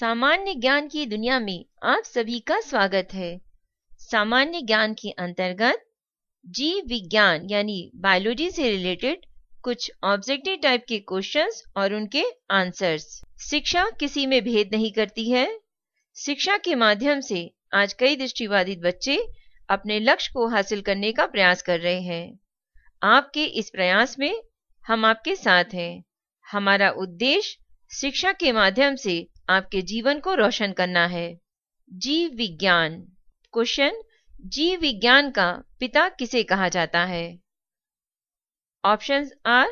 सामान्य ज्ञान की दुनिया में आप सभी का स्वागत है। सामान्य ज्ञान के अंतर्गत जीव विज्ञान यानी बायोलॉजी से रिलेटेड कुछ ऑब्जेक्टिव टाइप के क्वेश्चंस और उनके आंसर्स। शिक्षा किसी में भेद नहीं करती है। शिक्षा के माध्यम से आज कई दृष्टिबाधित बच्चे अपने लक्ष्य को हासिल करने का प्रयास कर रहे हैं। आपके इस प्रयास में हम आपके साथ हैं। हमारा उद्देश्य शिक्षा के माध्यम से आपके जीवन को रोशन करना है। जीव विज्ञान। क्वेश्चन, जीव विज्ञान का पिता किसे कहा जाता है? Options are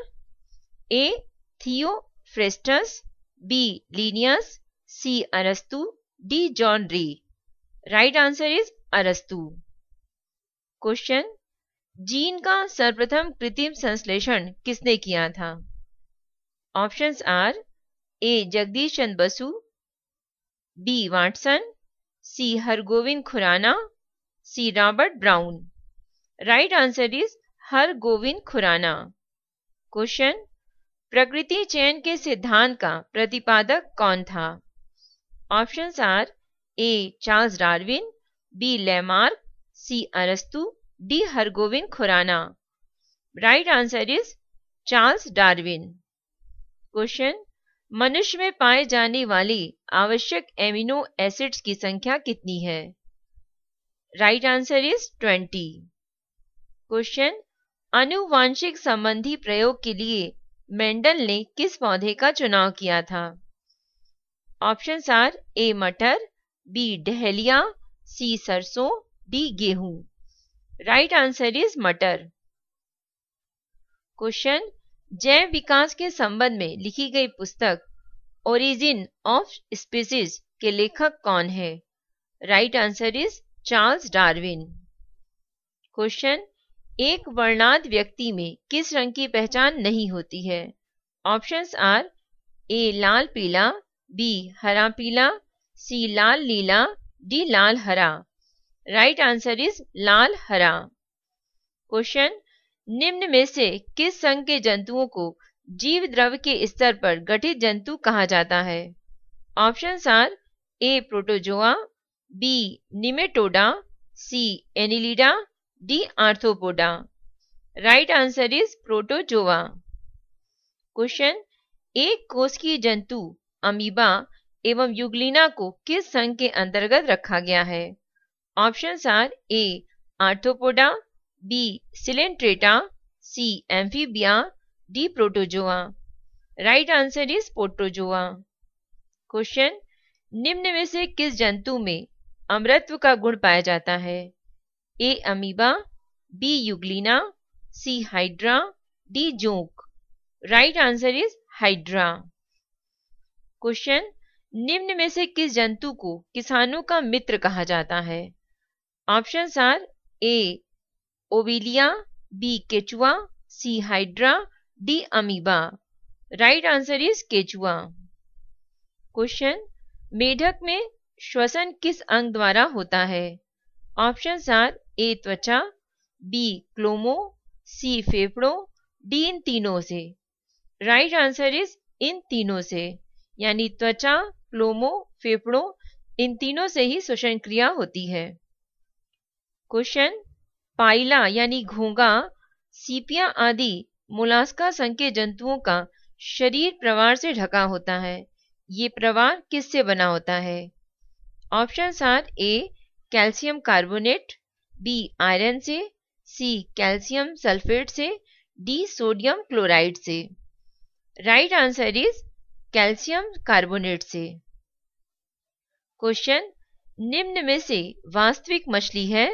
A Theophrastus, B Linnaeus, C अरस्तु, D John Ray. Right answer is अरस्तु। क्वेश्चन, जीन का सर्वप्रथम कृत्रिम संश्लेषण किसने किया था? Options are A Jagdish Chandra Basu, B Watson, C Hargobind Khorana, C Robert Brown. Right answer is Hargobind Khorana. Question, प्रकृति चयन के सिद्धांत का प्रतिपादक कौन था? Options are A Charles Darwin, B Lamarck, C अरस्तु, D Hargobind Khorana. Right answer is Charles Darwin. Question, मनुष्य में पाए जाने वाली आवश्यक एमिनो एसिड्स की संख्या कितनी है? Right answer is 20। क्वेश्चन, आनुवांशिक संबंधी प्रयोग के लिए मेंडल ने किस पौधे का चुनाव किया था? ऑप्शंस आर ए मटर, बी डहेलिया, सी सरसों, डी गेहूं। राइट आंसर इज मटर। क्वेश्चन, जैव विकास के संबंध में लिखी गई पुस्तक ओरिजिन ऑफ स्पीसीज के लेखक कौन है? Right answer is Charles Darwin. Question, एक वर्णांध व्यक्ति में किस रंग की पहचान नहीं होती है? ऑप्शंस आर ए लाल पीला, बी हरा पीला, सी लाल नीला, डी लाल हरा। राइट आंसर इज लाल हरा। क्वेश्चन, निम्न में से किस संघ के जंतुओं को जीव द्रव्य के स्तर पर गठित जंतु कहा जाता है? Options are A protozoa, B nematoda, C annelida, D arthropoda. Right answer is protozoa. Question, एक कोशिकीय जंतु अमीबा एवं युग्लिना को किस संघ के अंतर्गत रखा गया है? Options are A arthropoda, B coelenterata, C amphibia, D protozoa. Right answer is protozoa. Question, निम्न में से किस जंतु में अमरत्व का गुण पाया जाता है? A amoeba, B euglena, C hydra, D जोंक। Right answer is hydra. Question, निम्न में से किस जंतु को किसानों का मित्र कहा जाता है? Options are A obelia, B केचुआ, C hydra, D amoeba. Right answer is केचुआ। क्वेश्चन, मेढक में श्वसन किस अंग द्वारा होता है? ऑप्शंस आर ए त्वचा, बी क्लोमो, सी फेफड़ों, डी इन तीनों से। राइट आंसर इज इन तीनों से, यानी त्वचा, क्लोमो, फेफड़ों, इन तीनों से ही श्वसन क्रिया होती है। क्वेश्चन, पाइला यानी घोंगा, सीपिया आदि मोलास्का संघ के जंतुओं का शरीर प्रवार से ढका होता है। ये प्रवार किससे बना होता है? Options are A calcium carbonate, B iron से, सी कैल्शियम सल्फेट से, डी सोडियम क्लोराइड से। Right answer is calcium carbonate से। क्वेश्चन, निम्न में से वास्तविक मछली है?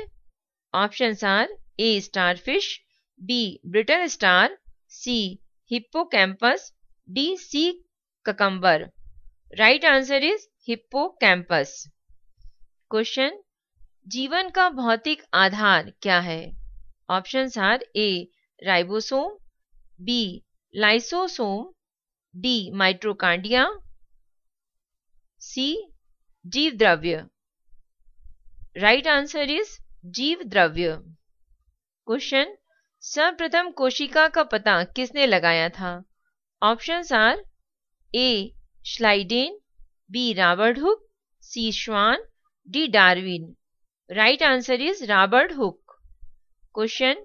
Options are A starfish, B brittle star, C hippocampus, D sea cucumber. Right answer is hippocampus. Question, जीवन का भौतिक आधार क्या है? Options are A ribosome, B lysosome, D mitochondria, C जीव द्रव्य। राइट आंसर इज जीव द्रव्य। क्वेश्चन, सर्वप्रथम कोशिका का पता किसने लगाया था? Options are A Schleiden, B Robert Hooke, C Schwann, D Darwin. Right answer is Robert Hooke. Question,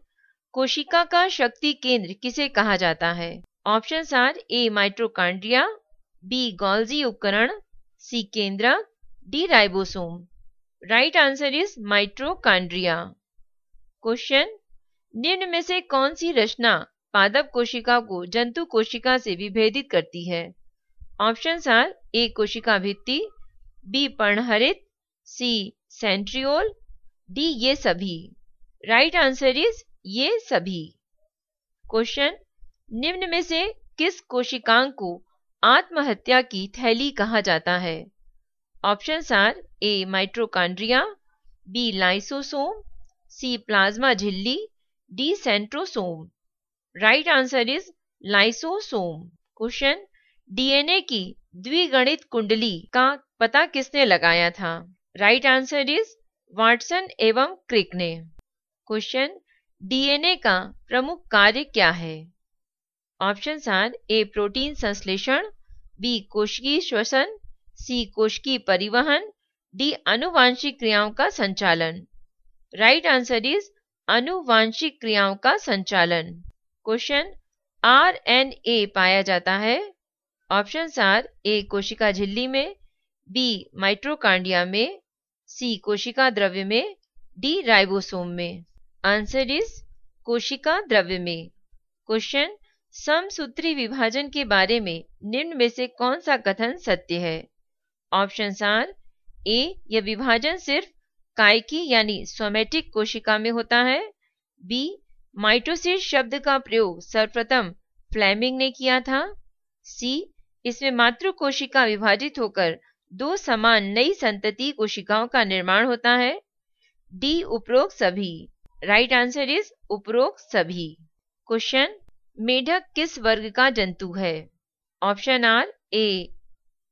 कोशिका का शक्ति केंद्र किसे कहा जाता है? Options are A mitochondria, B Golgi उपकरण, सी केंद्रक, D ribosome. Right answer is mitochondria. Question, निम्न में से कौन सी रचना पादप कोशिका को जंतु कोशिका से विभेदित करती है? ऑप्शंस आर ए कोशिका भित्ति, बी पर्णहरित, सी सेंट्रियोल, डी ये सभी। राइट आंसर इज ये सभी। क्वेश्चन, निम्न में से किस कोशिकांग को आत्महत्या की थैली कहा जाता है? Options are A mitochondria, B lysosome, C plasma झिल्ली, D centrosome. Right answer is lysosome. Question, DNA की द्विगणित कुंडली का पता किसने लगाया था? राइट आंसर इज वाटसन एवं क्रिक ने। क्वेश्चन, डीएनए का प्रमुख कार्य क्या है? ऑप्शंस आर ए प्रोटीन संश्लेषण, बी कोशिकीय श्वसन, सी कोशिकीय परिवहन, डी आनुवांशिक क्रियाओं का संचालन। राइट आंसर इज आनुवांशिक क्रियाओं का संचालन। क्वेश्चन, आरएनए पाया जाता है? ऑप्शंस आर ए कोशिका झिल्ली में, बी माइटोकॉन्ड्रिया में, सी कोशिका द्रव्य में, डी राइबोसोम में। आंसर इज कोशिका द्रव्य में। क्वेश्चन, समसूत्री विभाजन के बारे में निम्न में से कौन सा कथन सत्य है? ऑप्शंस आर ए यह विभाजन सिर्फ कायकी यानी सोमेटिक कोशिका में होता है, बी माइटोसिस शब्द का प्रयोग सर्वप्रथम फ्लेमिंग ने किया था, सी इसमें मातृ कोशिका विभाजित होकर दो समान नई संतति कोशिकाओं का निर्माण होता है, डी उपरोक्त सभी। राइट आंसर इज उपरोक्त सभी। क्वेश्चन, मेढक किस वर्ग का जंतु है? Option are A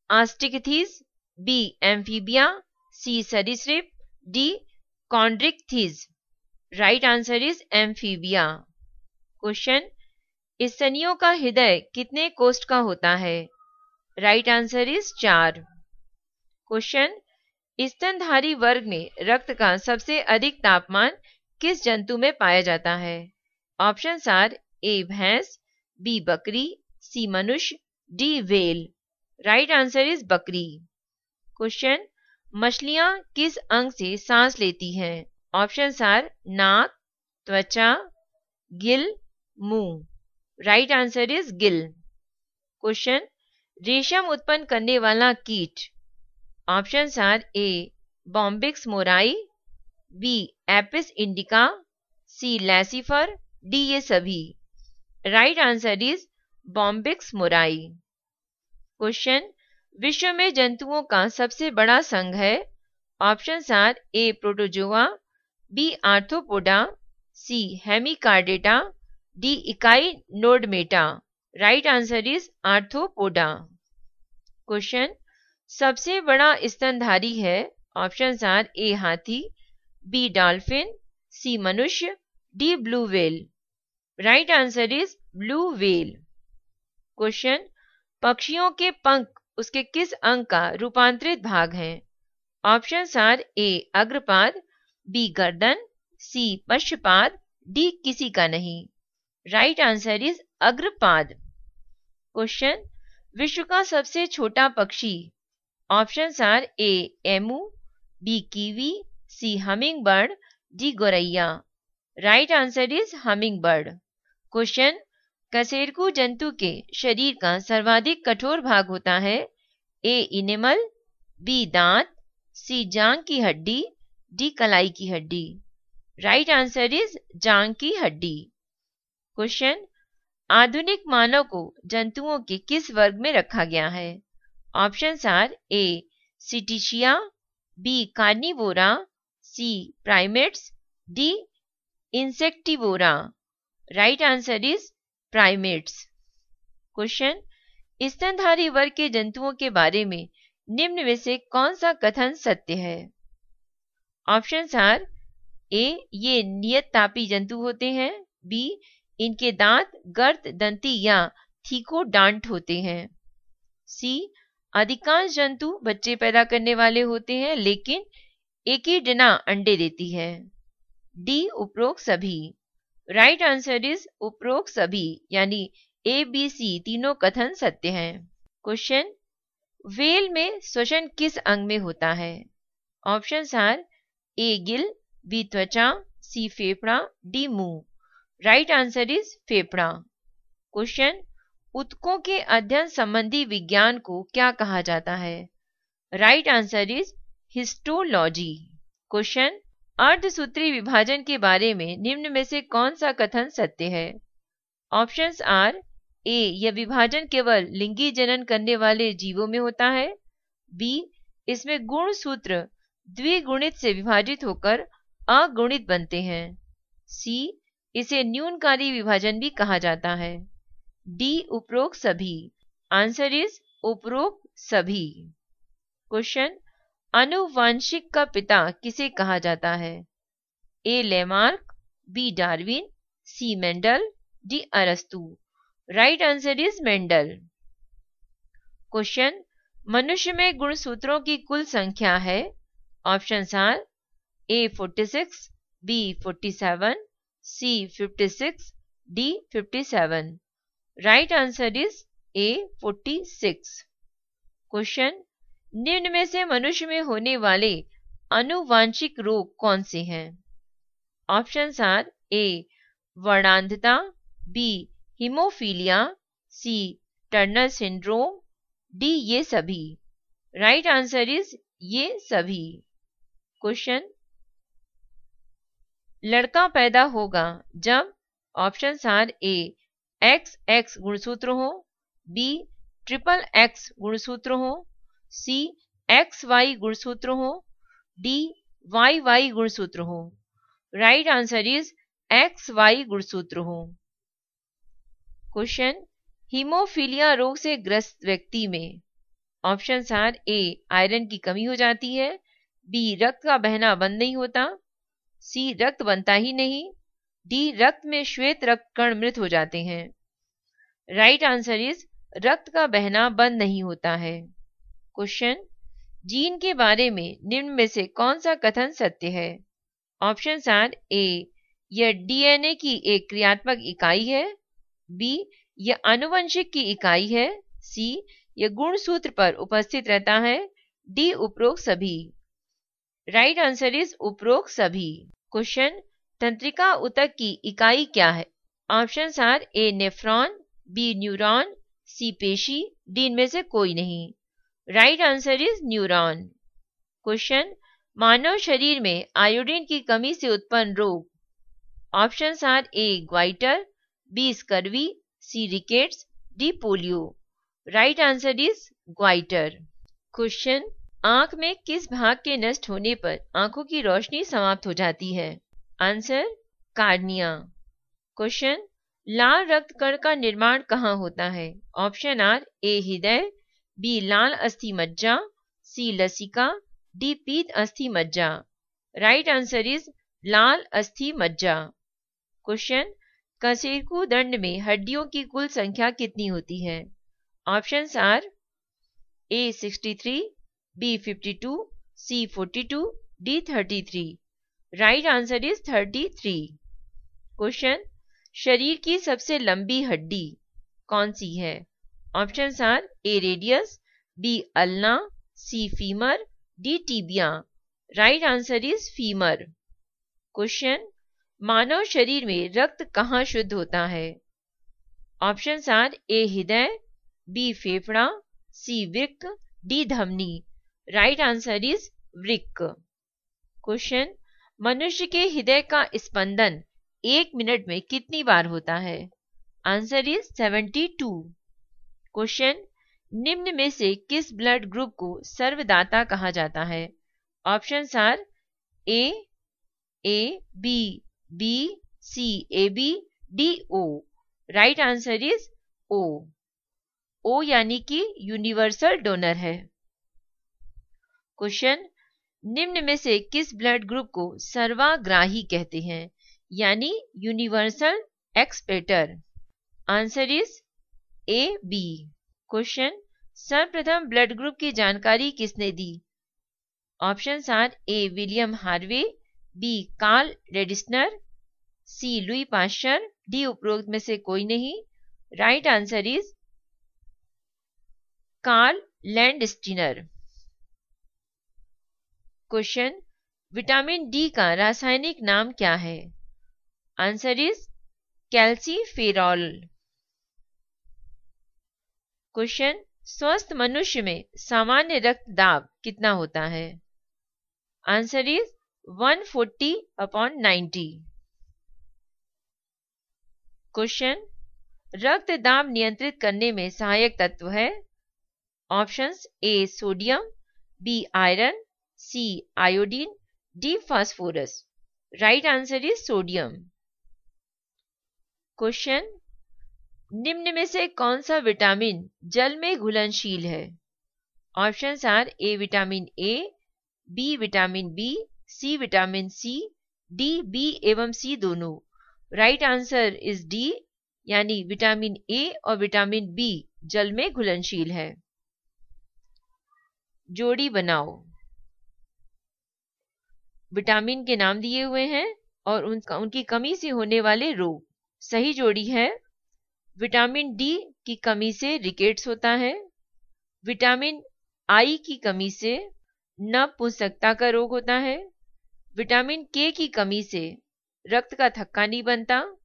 Osteichthyes, B amphibia, C सरीसृप, D Chondrichthyes. Right answer is amphibia. Question, स्तनियों का हृदय कितने कोष्ठ का होता है? Right answer is 4। क्वेश्चन, स्तनधारी वर्ग में रक्त का सबसे अधिक तापमान किस जंतु में पाया जाता है? ऑप्शंस आर ए भैंस, बी बकरी, सी मनुष्य, D whale. Right answer is बकरी। क्वेश्चन, मछलियां किस अंग से सांस लेती हैं? ऑप्शंस आर नाक, त्वचा, गिल, मुंह। Right answer is gill. Question, रेशम उत्पन्न करने वाला कीट? Options are A Bombyx mori, B Apis indica, C Laccifer, D ये सभी। Right answer is Bombyx mori. Question, विश्व में जंतुओं का सबसे बड़ा संघ है? Options are A protozoa, B arthropoda, C hemichordata, D echinodermata. Right answer is arthropoda. Question, सबसे बड़ा स्तनधारी है? ऑप्शंस आर ए हाथी, बी डॉल्फिन, सी मनुष्य, D blue whale. Right answer is blue whale. Question, पक्षियों के पंख उसके किस अंग का रूपांतरित भाग हैं? ऑप्शंस आर ए अग्रपाद, बी गर्दन, सी पश्चपाद, डी किसी का नहीं। राइट आंसर इज अग्रपाद। क्वेश्चन, विश्व का सबसे छोटा पक्षी? Options are A emu, B kiwi, C hummingbird, D गोरैया। Right answer is hummingbird. Question, कशेरुकी जंतु के शरीर का सर्वाधिक कठोर भाग होता है? ए इनेमल, बी दांत, सी जांग की हड्डी, डी कलाई की हड्डी। राइट आंसर इज जांग की हड्डी। क्वेश्चन, आधुनिक मानव को जंतुओं के किस वर्ग में रखा गया है? Options are A cetacea, B carnivora, C primates, D insectivora. Right answer is primates. Question, स्तनधारी वर्ग के जंतुओं के बारे में निम्न में से कौन सा कथन सत्य है? ऑप्शंस आर ए ये नियततापी जंतु होते हैं, बी इनके दांत गर्द दंती या थीको डांट होते हैं, सी अधिकांश जंतु बच्चे पैदा करने वाले होते हैं, लेकिन एकिडना अंडे देती है। डी उपरोक्त सभी। राइट आंसर इज उपरोक्त सभी, यानी ए बी सी तीनों कथन सत्य हैं। क्वेश्चन, व्हेल में श्वसन किस अंग में होता है? Options are A gill, B त्वचा, सी फेफड़ा, डी मुंह। राइट आंसर इज फेफड़ा। क्वेश्चन, ऊतकों के अध्ययन संबंधी विज्ञान को क्या कहा जाता है? Right answer is histology. Question, अर्धसूत्री विभाजन के बारे में निम्न में से कौन सा कथन सत्य है? ऑप्शंस आर ए यह विभाजन केवल लिंगी जनन करने वाले जीवों में होता है, बी इसमें गुणसूत्र द्विगुणित से विभाजित होकर अगुणित बनते हैं, सी इसे न्यूनकारी विभाजन भी कहा जाता है, डी उपरोक्त सभी। आंसर इज उपरोक्त सभी। क्वेश्चन, आनुवांशिक का पिता किसे कहा जाता है? A Lamarck, B Darwin, C Mendel, D अरस्तु। Right answer is Mendel. Question, मनुष्य में गुणसूत्रों की कुल संख्या है? Options are A 46, B 47, C 56, D 57। Right answer is A 46। Question, निम्न में से मनुष्य में होने वाले आनुवांशिक रोग कौन से हैं? ऑप्शंस आर ए वर्णांधता, B haemophilia, C Turner syndrome, D ये सभी। राइट आंसर इज ये सभी। क्वेश्चन, लड़का पैदा होगा जब ऑप्शंस आर ए XX गुणसूत्र हो, बी XXX गुणसूत्र हो, सी XY गुणसूत्र हो, डी YY गुणसूत्र हो। राइट आंसर इज XY गुणसूत्र हो। क्वेश्चन, हीमोफीलिया रोग से ग्रस्त व्यक्ति में ऑप्शंस आर ए आयरन की कमी हो जाती है, बी रक्त का बहना बंद नहीं होता, सी रक्त बनता ही नहीं, डी रक्त में श्वेत रक्त कण मृत हो जाते हैं। राइट आंसर इज रक्त का बहना बंद नहीं होता है। क्वेश्चन, जीन के बारे में निम्न में से कौन सा कथन सत्य है? ऑप्शंस आर ए यह डीएनए की एक क्रियात्मक इकाई है, बी यह आनुवंशिक की इकाई है, सी यह गुणसूत्र पर उपस्थित रहता है, डी उपरोक्त सभी। राइट आंसर इज उपरोक्त सभी। क्वेश्चन, तंत्रिका ऊतक की इकाई क्या है? Options are A nephron, B neuron, C पेशी, डी इनमें से कोई नहीं। Right answer is neuron. Question, मानव शरीर में आयोडीन की कमी से उत्पन्न रोग। Options are A goitre, B scurvy, C rickets, D polio. Right answer is goitre. Question, आंख में किस भाग के नष्ट होने पर आंखों की रोशनी समाप्त हो जाती है? Answer cornea. क्वेश्चन, लाल रक्त कण का निर्माण कहाँ होता है? ऑप्शन आर ए हृदय, बी लाल अस्थि मज्जा, सी लसिका, डी पीत अस्थि मज्जा। राइट आंसर इज लाल अस्थि मज्जा। क्वेश्चन, कशेरुकी दंड में हड्डियों की कुल संख्या कितनी होती है? Options are A 63, B 52, C 42, D 33। Right answer is 33। Question, शरीर की सबसे लंबी हड्डी कौन सी है? Options are A radius, B ulna, C femur, D tibia. Right answer is femur. Question, मानव शरीर में रक्त कहाँ शुद्ध होता है? ऑप्शंस आर ए हृदय, बी फेफड़ा, सी वृक्क, डी धमनी। राइट आंसर इज वृक्क। क्वेश्चन, मनुष्य के हृदय का स्पंदन 1 मिनट में कितनी बार होता है? Answer is 72। क्वेश्चन, निम्न में से किस ब्लड ग्रुप को सर्वदाता कहा जाता है? Options are A B, B C A B, D O. Right answer is O. O यानी कि यूनिवर्सल डोनर है। क्वेश्चन, निम्न में से किस ब्लड ग्रुप को सर्वाग्राही कहते हैं, यानी universal acceptor? Answer is A B. Question, सर्वप्रथम ब्लड ग्रुप की जानकारी किसने दी? Options are A William Harvey, B Karl रेडिस्नर, सी लुई पाश्चर, डी उपरोक्त में से कोई नहीं। Right answer is Karl Landsteiner. Question, vitamin D का रासायनिक नाम क्या है? Answer is calciferol. क्वेश्चन, स्वस्थ मनुष्य में सामान्य रक्तदाब कितना होता है? Answer is 140/90। क्वेश्चन, रक्तदाब नियंत्रित करने में सहायक तत्व है? Options A sodium, B iron, C iodine, D phosphorus. Right answer is sodium. Question, निम्न में से कौन सा विटामिन जल में घुलनशील है? Options are A vitamin A, B vitamin B, C vitamin C, D B एवं सी दोनों। राइट आंसर इज डी, यानी विटामिन ए और विटामिन बी जल में घुलनशील है। जोड़ी बनाओ। विटामिन के नाम दिए हुए हैं और उनकी कमी से होने वाले रोग। सही जोड़ी है, विटामिन डी की कमी से रिकेट्स होता है, विटामिन आई की कमी से नपुंसकता का रोग होता है, विटामिन के की कमी से रक्त का थक्का नहीं बनता,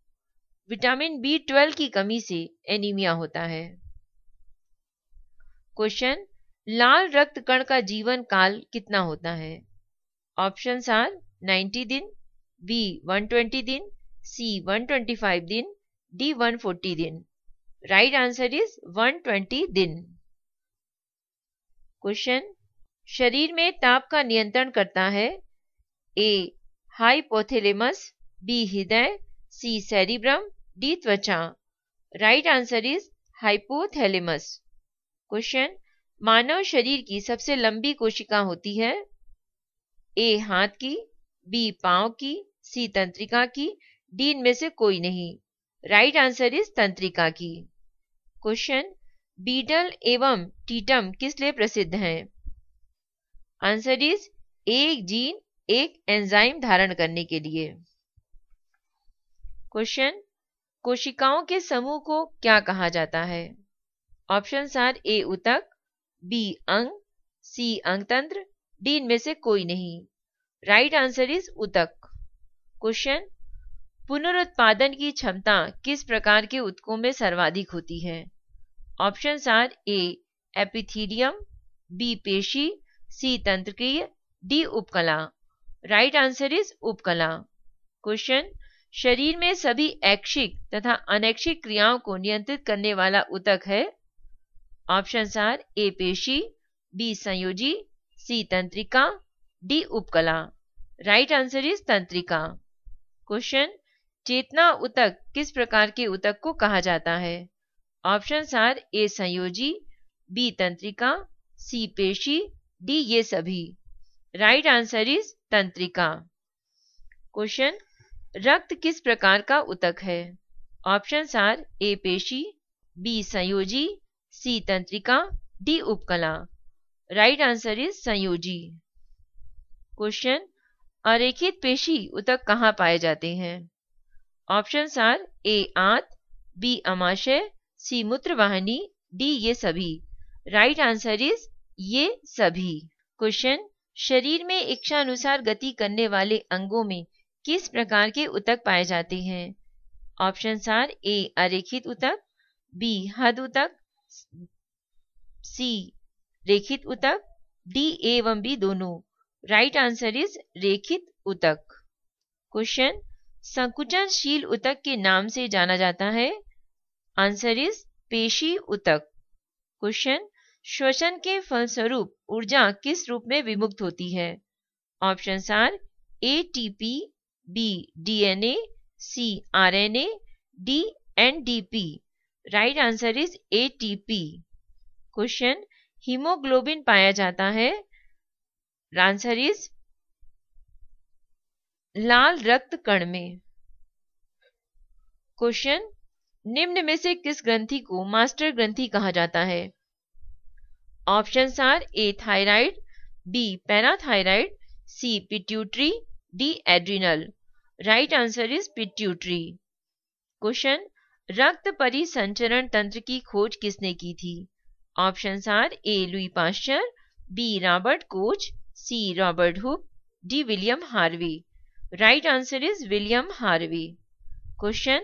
विटामिन B12 की कमी से एनीमिया होता है। क्वेश्चन, लाल रक्त कण का जीवन काल कितना होता है? ऑप्शंस आर 90 दिन, बी 120 दिन, सी 125 दिन, डी 140 दिन। राइट आंसर इज 120 दिन। क्वेश्चन, शरीर में ताप का नियंत्रण करता है? ए हाइपोथैलेमस, बी हृदय, सी सेरिब्रम, डी त्वचा। Right answer is hypothalamus. Question, मानव शरीर की सबसे लंबी कोशिका होती है? ए हाथ की, बी पांव की, सी तंत्रिका की, डी इनमें से कोई नहीं। राइट आंसर इज तंत्रिका की। क्वेश्चन, बीटल एवं टीटम किस लिए प्रसिद्ध हैं? आंसर इज एक जीन एक एंजाइम धारण करने के लिए। क्वेश्चन, कोशिकाओं के समूह को क्या कहा जाता है? ऑप्शंस आर ए ऊतक, बी अंग, सी अंगतंत्र, डी इनमें से कोई नहीं। राइट आंसर इज ऊतक। क्वेश्चन, पुनरुत्पादन की क्षमता किस प्रकार के ऊतकों में सर्वाधिक होती है? Options are A epithelium, B पेशी, सी तंत्रिकीय, डी उपकला। राइट आंसर इज उपकला। क्वेश्चन, शरीर में सभी ऐच्छिक तथा अनैच्छिक क्रियाओं को नियंत्रित करने वाला ऊतक है? ऑप्शंस आर ए पेशी, बी संयोजी, सी तंत्रिका, डी उपकला। राइट आंसर इज तंत्रिका। क्वेश्चन, चेतना ऊतक किस प्रकार के ऊतक को कहा जाता है? ऑप्शंस आर ए संयोजी, बी तंत्रिका, सी पेशी, डी ये सभी। राइट आंसर इज तंत्रिका। क्वेश्चन, रक्त किस प्रकार का ऊतक है? ऑप्शंस आर ए पेशी, बी संयोजी, सी तंत्रिका, डी उपकला। राइट आंसर इज संयोजी। क्वेश्चन, अरेखित पेशी ऊतक कहाँ पाए जाते हैं? ऑप्शंस आर ए आंत, बी अमाशय, सी मूत्रवाहिनी, डी ये सभी। राइट आंसर इज ये सभी। क्वेश्चन, शरीर में इच्छानुसार गति करने वाले अंगों में किस प्रकार के ऊतक पाए जाते हैं? ऑप्शंस आर ए अरेखित ऊतक, बी हद ऊतक, सी रेखित ऊतक, डी ए एवं बी दोनों। राइट आंसर इज रेखित ऊतक। क्वेश्चन, संकुचनशील ऊतक के नाम से जाना जाता है? आंसर इज पेशी ऊतक। क्वेश्चन, श्वसन के फलस्वरूप ऊर्जा किस रूप में विमुक्त होती है? Options are ATP, B DNA, C RNA, D NDP. Right answer is ATP. Question, hemoglobin पाया जाता है? आंसर इज लाल रक्त कण में। क्वेश्चन, निम्न में से किस ग्रंथि को मास्टर ग्रंथि कहा जाता है? Options are A. Thyroid, B. Parathyroid, C. Pituitary, D. Adrenal. Right answer is pituitary. Question. रक्त परिसंचरण तंत्र की खोज किसने की थी? Options are A. Louis Pasteur, B. Robert Koch, C. Robert Hooke, D. William Harvey. Right answer is William Harvey. Question.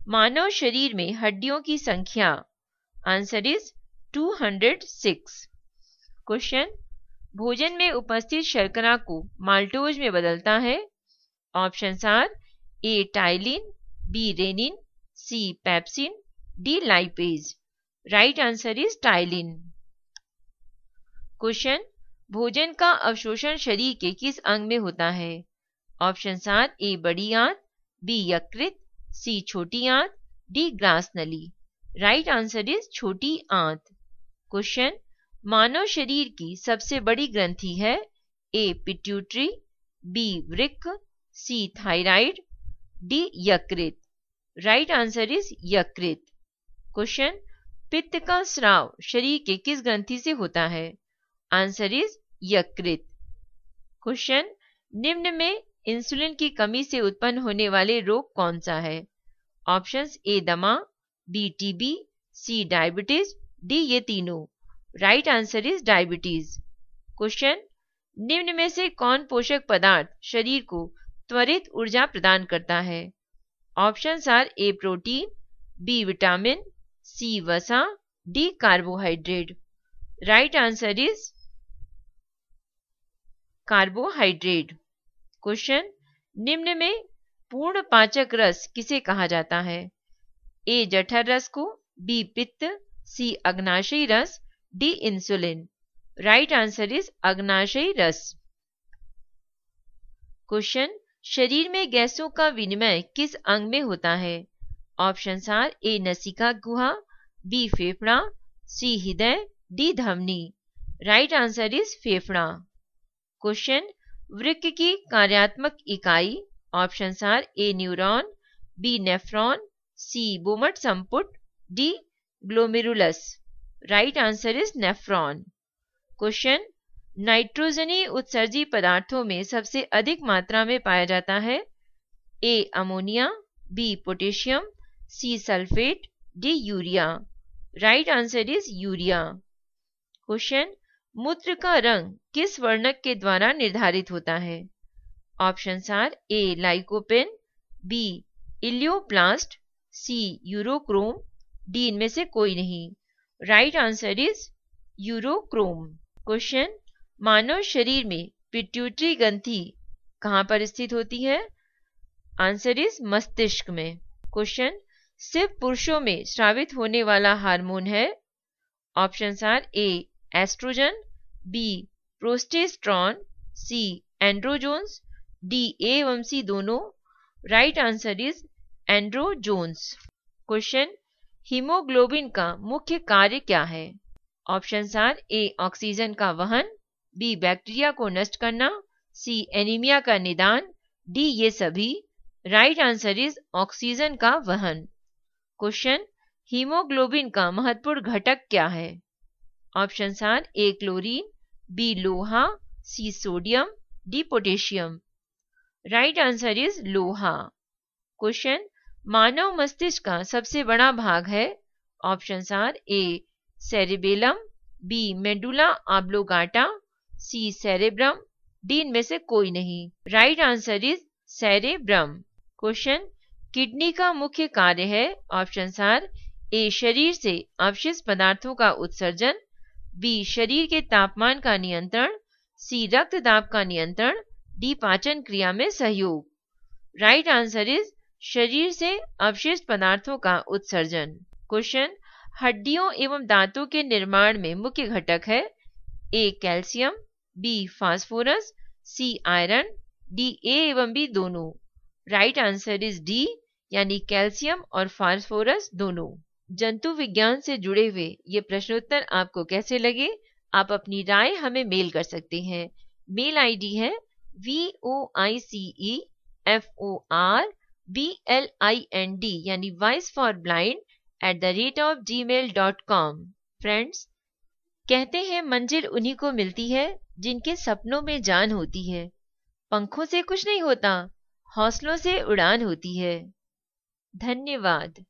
मानव शरीर में हड्डियों की संख्या? Answer is 206. Question. भोजन में उपस्थित शर्करा को माल्टोज में बदलता है? Options are A. Ptyalin, B. Rennin, C. Pepsin, D. Lipase. Right answer is ptyalin. Question. भोजन का अवशोषण शरीर के किस अंग में होता है? Options are A. बड़ी आंत, B. यकृत, C. छोटी आंत, D. ग्रास नली. Right answer is छोटी आंत. Question. मानव शरीर की सबसे बड़ी ग्रंथि है? A. Pituitary, B. वृक्क, C. Thyroid, D. यकृत. Right answer is यकृत. Question. पित्त का स्राव शरीर के किस ग्रंथि से होता है? Answer is यकृत. Question. निम्न में इंसुलिन की कमी से उत्पन्न होने वाले रोग कौन सा है? Options A. दमा, B. TB, C. Diabetes, D. ये तीनों. Right answer is diabetes. Question. निम्न में से कौन पोषक पदार्थ शरीर को त्वरित ऊर्जा प्रदान करता है? Options are A protein, B vitamin, C वसा, D carbohydrate. Right answer is carbohydrate. Question. निम्न में पूर्ण पाचक रस किसे कहा जाता है? ए जठर रस को, बी पित्त, सी अग्नाशयी रस, D insulin. Right answer is अग्नाशयी रस. क्वेश्चन. शरीर में गैसों का विनिमय किस अंग में होता है? ऑप्शंस आर ए नसिका गुहा, बी फेफड़ा, सी हृदय, डी धमनी. राइट आंसर इज फेफड़ा. क्वेश्चन. वृक्क की कार्यात्मक इकाई? Options are A neuron, B nephron, C बोमट संपुट, D glomerulus. Right answer is nephron. Question. नाइट्रोजनी उत्सर्जी पदार्थों में सबसे अधिक मात्रा में पाया जाता है? A ammonia, B potassium, C sulphate, D urea. Right answer is urea. Question. मूत्र का रंग किस वर्णक के द्वारा निर्धारित होता है? Options are A lycopene, B elaioplast, C urochrome, D इनमें से कोई नहीं. Right answer is urochrome. Question. मानव शरीर में पिट्यूटरी ग्रंथि कहां पर स्थित होती है? आंसर इज मस्तिष्क में. क्वेश्चन. सिर्फ पुरुषों में स्रावित होने वाला हार्मोन है? Options are A oestrogen, B progesterone, C androgens, D A एवं सी दोनों. Right answer is androgens. Question. Haemoglobin का मुख्य कार्य क्या है? ऑप्शंस आर ए ऑक्सीजन का वहन, बी बैक्टीरिया को नष्ट करना, सी एनीमिया का निदान, डी ये सभी. राइट आंसर इज ऑक्सीजन का वहन. क्वेश्चन. हीमोग्लोबिन का महत्वपूर्ण घटक क्या है? Options are A chlorine, B लोहा, C sodium, D potassium. Right answer is लोहा. क्वेश्चन. मानव मस्तिष्क का सबसे बड़ा भाग है? Options are A cerebellum, B medulla oblongata, C cerebrum, D इनमें से कोई नहीं. Right answer is cerebrum. Question. Kidney का मुख्य कार्य है? ऑप्शंस आर ए शरीर से अवशिष्ट पदार्थों का उत्सर्जन, बी शरीर के तापमान का नियंत्रण, सी रक्त दाब का नियंत्रण, डी पाचन क्रिया में सहयोग. राइट आंसर इज शरीर से अवशिष्ट पदार्थों का उत्सर्जन. क्वेश्चन. हड्डियों एवं दांतों के निर्माण में मुख्य घटक है? A calcium, B phosphorus, C iron, D A एवं बी दोनों. राइट आंसर इज डी यानी कैल्शियम और फास्फोरस दोनों. जंतु विज्ञान से जुड़े हुए ये प्रश्नोत्तर आपको कैसे लगे? आप अपनी राय हमें मेल कर सकते हैं. मेल आईडी है voiceforblind यानी voice for blind @gmail.com. Friends, कहते हैं मंजिल उन्हीं को मिलती है जिनके सपनों में जान होती है। पंखों से कुछ नहीं होता, हौसलों से उड़ान होती है। धन्यवाद।